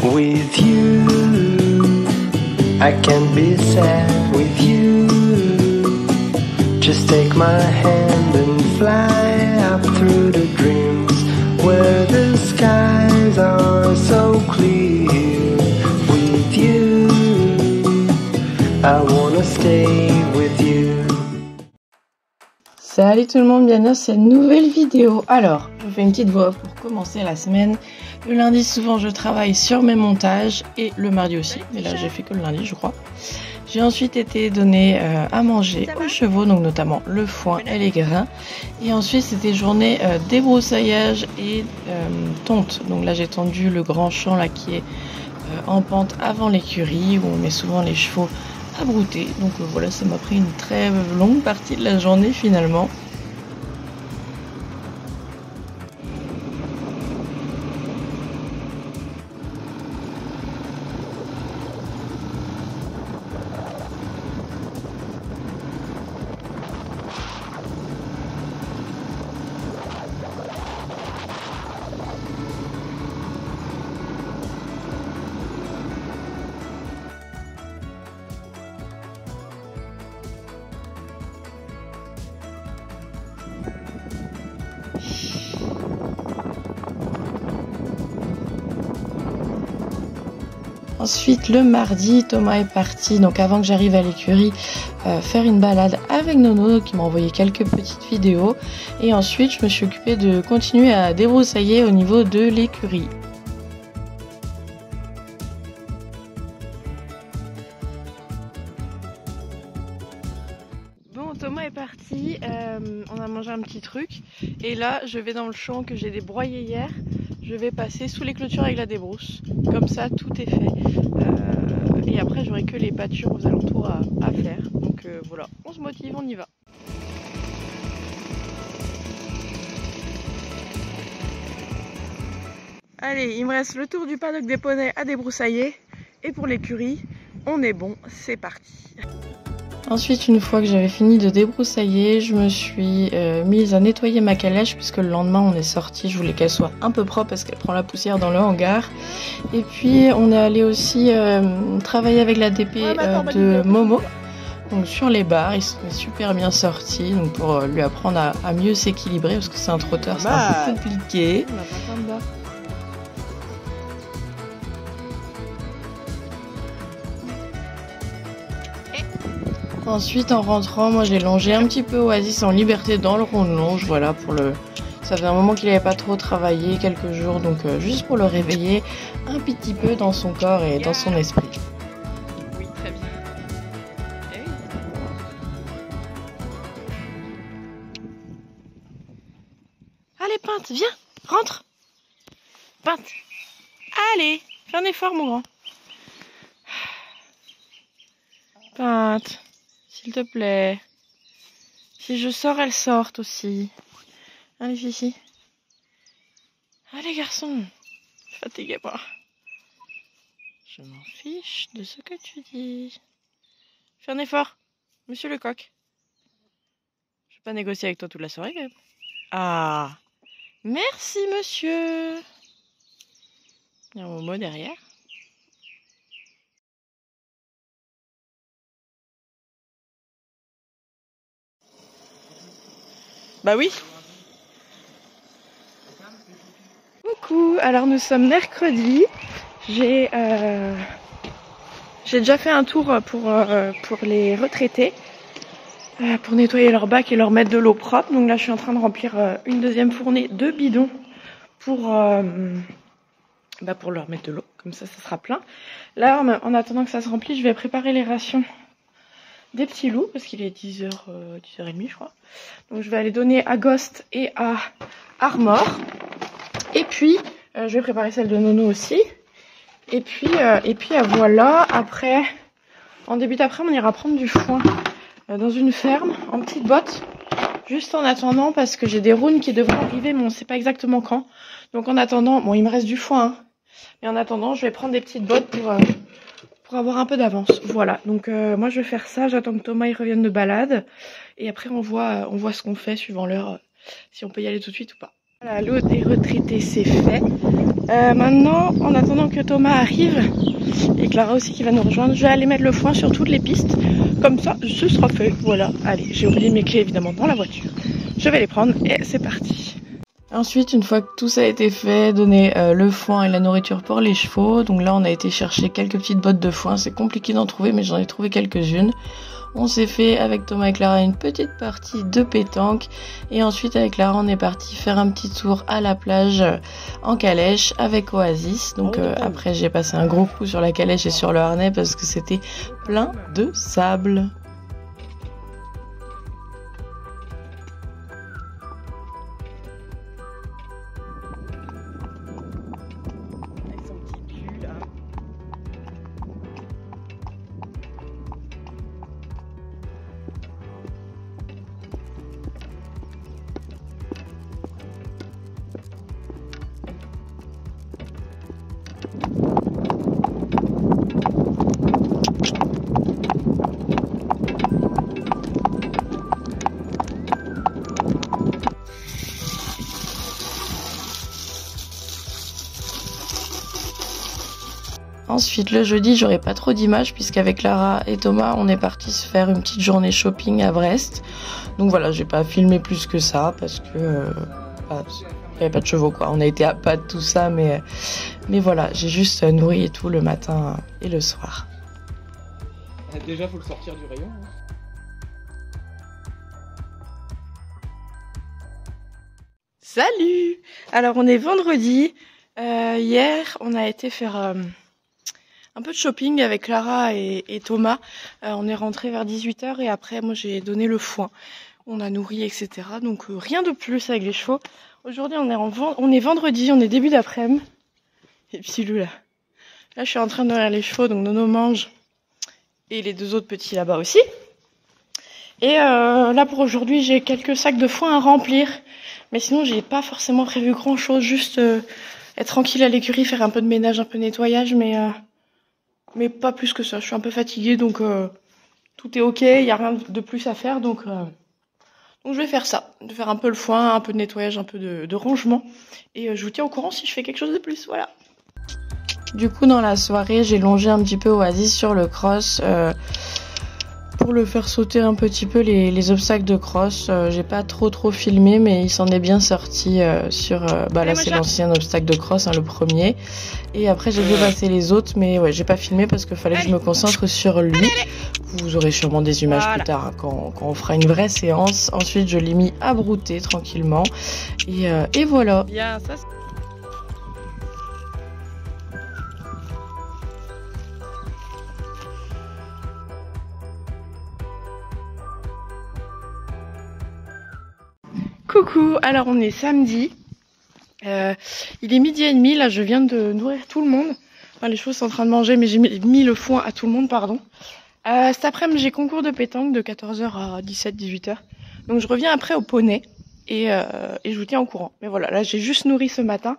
with you. I can't be sad with you. Just take my hand and fly up through the dreams where the skies are so clear. With you, I wanna stay with you. Salut tout le monde, bienvenue dans cette nouvelle vidéo. Alors, je fais une petite voix off pour commencer la semaine. Le lundi, souvent, je travaille sur mes montages et le mardi aussi. Mais là, j'ai fait que le lundi, je crois. J'ai ensuite été donné à manger aux chevaux, donc notamment le foin et les grains. Et ensuite, c'était journée débroussaillage et tonte. Donc là, j'ai tendu le grand champ là qui est en pente avant l'écurie où on met souvent les chevaux à brouter. Donc voilà, ça m'a pris une très longue partie de la journée finalement. Ensuite, le mardi, Thomas est parti, donc avant que j'arrive à l'écurie, faire une balade avec Nono, qui m'a envoyé quelques petites vidéos. Et ensuite, je me suis occupée de continuer à débroussailler au niveau de l'écurie. Bon, Thomas est parti, on a mangé un petit truc. Et là, je vais dans le champ que j'ai débroyé hier. Je vais passer sous les clôtures avec la débrousse. Comme ça, tout est fait. Et après, j'aurai que les pâtures aux alentours à faire. Donc voilà, on se motive, on y va. Allez, il me reste le tour du paddock des poneys à débroussailler. Et pour l'écurie, on est bon, c'est parti. Ensuite, une fois que j'avais fini de débroussailler, je me suis mise à nettoyer ma calèche puisque le lendemain on est sorti. Je voulais qu'elle soit un peu propre parce qu'elle prend la poussière dans le hangar. Et puis on est allé aussi travailler avec la DP de Momo, donc sur les barres. Il s'est super bien sorti, donc pour lui apprendre à mieux s'équilibrer parce que c'est un trotteur, c'est un peu compliqué. Ensuite, en rentrant, moi j'ai longé un petit peu Oasis en liberté dans le rond de longe, voilà, pour le... Ça faisait un moment qu'il n'avait pas trop travaillé, quelques jours, donc juste pour le réveiller un petit peu dans son corps et dans son esprit. Oui, très bien. Eh oui. Allez, Pinte, viens, rentre. Pinte, allez, fais un effort, mon grand. Pinte. S'il te plaît. Si je sors, elles sortent aussi. Allez, Fifi. Allez, garçon. Fatiguez-moi. Je m'en fiche de ce que tu dis. Fais un effort, monsieur le coq. Je vais pas négocier avec toi toute la soirée, quand même. Ah. Merci, monsieur. Il y a un Momo derrière. Bah oui. Coucou, alors nous sommes mercredi. J'ai déjà fait un tour pour les retraités, pour nettoyer leur bac et leur mettre de l'eau propre. Donc là je suis en train de remplir une deuxième fournée de bidons pour leur mettre de l'eau, comme ça sera plein. Là en attendant que ça se remplisse, je vais préparer les rations des petits loups, parce qu'il est 10h, 10h30 je crois. Donc je vais aller donner à Ghost et à Armor. Et puis, je vais préparer celle de Nono aussi. Et puis voilà, après, en début d'après-midi, on ira prendre du foin dans une ferme, en petites bottes. Juste en attendant, parce que j'ai des runes qui devraient arriver, mais on ne sait pas exactement quand. Donc en attendant, bon il me reste du foin, hein, mais en attendant, je vais prendre des petites bottes pour avoir un peu d'avance. Voilà, donc moi je vais faire ça, j'attends que Thomas il revienne de balade. Et après on voit ce qu'on fait suivant l'heure, si on peut y aller tout de suite ou pas. Voilà, l'eau des retraités c'est fait. Maintenant, en attendant que Thomas arrive, et Clara aussi qui va nous rejoindre, je vais aller mettre le foin sur toutes les pistes. Comme ça, ce sera fait. Voilà, allez, j'ai oublié mes clés évidemment dans la voiture. Je vais les prendre et c'est parti. Ensuite, une fois que tout ça a été fait, donner le foin et la nourriture pour les chevaux. Donc là, on a été chercher quelques petites bottes de foin. C'est compliqué d'en trouver, mais j'en ai trouvé quelques-unes. On s'est fait avec Thomas et Clara une petite partie de pétanque. Et ensuite, avec Clara, on est parti faire un petit tour à la plage en calèche avec Oasis. Donc après, j'ai passé un gros coup sur la calèche et sur le harnais parce que c'était plein de sable. Ensuite, le jeudi, j'aurai pas trop d'images puisqu'avec Clara et Thomas, on est parti se faire une petite journée shopping à Brest. Donc voilà, j'ai pas filmé plus que ça parce que il y avait pas de chevaux quoi. On a été à pas de tout ça, mais voilà, j'ai juste nourri et tout le matin et le soir. Déjà, faut le sortir du rayon. Salut! Alors, on est vendredi. Hier, on a été faire un peu de shopping avec Clara et Thomas. On est rentré vers 18h et après, moi, j'ai donné le foin. On a nourri, etc. Donc, rien de plus avec les chevaux. Aujourd'hui, on est vendredi, on est début d'après-midi. Et puis, là, je suis en train de nourrir les chevaux, donc Nono mange. Et les deux autres petits là-bas aussi. Et là, pour aujourd'hui, j'ai quelques sacs de foin à remplir. Mais sinon, j'ai pas forcément prévu grand-chose. Juste être tranquille à l'écurie, faire un peu de ménage, un peu de nettoyage. Mais pas plus que ça. Je suis un peu fatiguée, donc tout est ok. Il n'y a rien de plus à faire. Donc je vais faire ça. De faire un peu le foin, un peu de nettoyage, un peu de rangement. Et je vous tiens au courant si je fais quelque chose de plus. Voilà. Du coup, dans la soirée, j'ai longé un petit peu Oasis sur le cross pour le faire sauter un petit peu les obstacles de cross. J'ai pas trop filmé, mais il s'en est bien sorti sur... là, c'est l'ancien obstacle de cross, hein, le premier. Et après, j'ai dû passer les autres, mais ouais, j'ai pas filmé parce qu'il fallait que je me concentre sur lui. Vous aurez sûrement des images plus tard, hein, quand on fera une vraie séance. Ensuite, je l'ai mis à brouter tranquillement. Et voilà. Bien, ça, coucou, alors on est samedi, il est 12h30, là je viens de nourrir tout le monde, enfin les chevaux sont en train de manger mais j'ai mis le foin à tout le monde, pardon. Cet après-midi j'ai concours de pétanque de 14h à 17-18h, donc je reviens après au poney et je vous tiens au courant. Mais voilà, là j'ai juste nourri ce matin,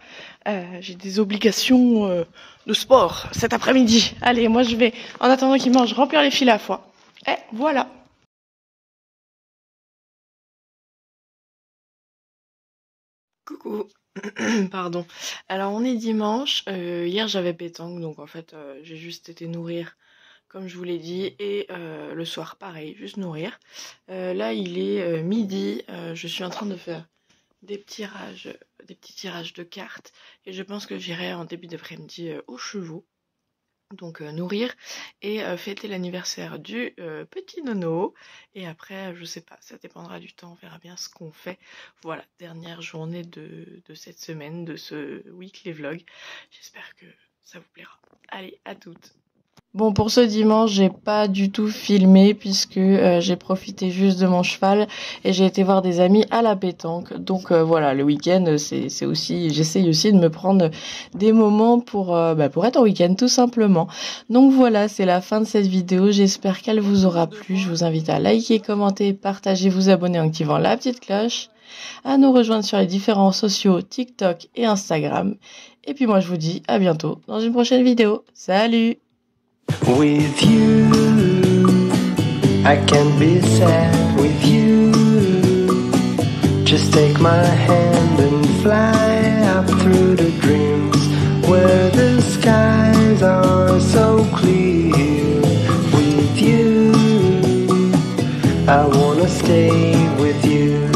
j'ai des obligations de sport cet après-midi. Allez, moi je vais, en attendant qu'ils mangent, remplir les filets à foin. Et voilà. Coucou, pardon. Alors on est dimanche, hier j'avais pétanque, donc en fait j'ai juste été nourrir comme je vous l'ai dit, et le soir pareil, juste nourrir. Là il est midi, je suis en train de faire des petits tirages de cartes, et je pense que j'irai en début d'après-midi aux chevaux. Donc nourrir et fêter l'anniversaire du petit Nono. Et après, je sais pas, ça dépendra du temps, on verra bien ce qu'on fait. Voilà, dernière journée de cette semaine, de ce weekly vlog. J'espère que ça vous plaira. Allez, à toutes. Bon, pour ce dimanche, j'ai pas du tout filmé puisque j'ai profité juste de mon cheval et j'ai été voir des amis à la pétanque. Donc voilà, le week-end, c'est aussi, j'essaye aussi de me prendre des moments pour être en week-end tout simplement. Donc voilà, c'est la fin de cette vidéo. J'espère qu'elle vous aura plu. Je vous invite à liker, commenter, partager, vous abonner en activant la petite cloche, à nous rejoindre sur les différents sociaux TikTok et Instagram. Et puis moi, je vous dis à bientôt dans une prochaine vidéo. Salut! With you, I can't be sad with you. Just take my hand and fly up through the dreams where the skies are so clear. With you, I wanna stay with you.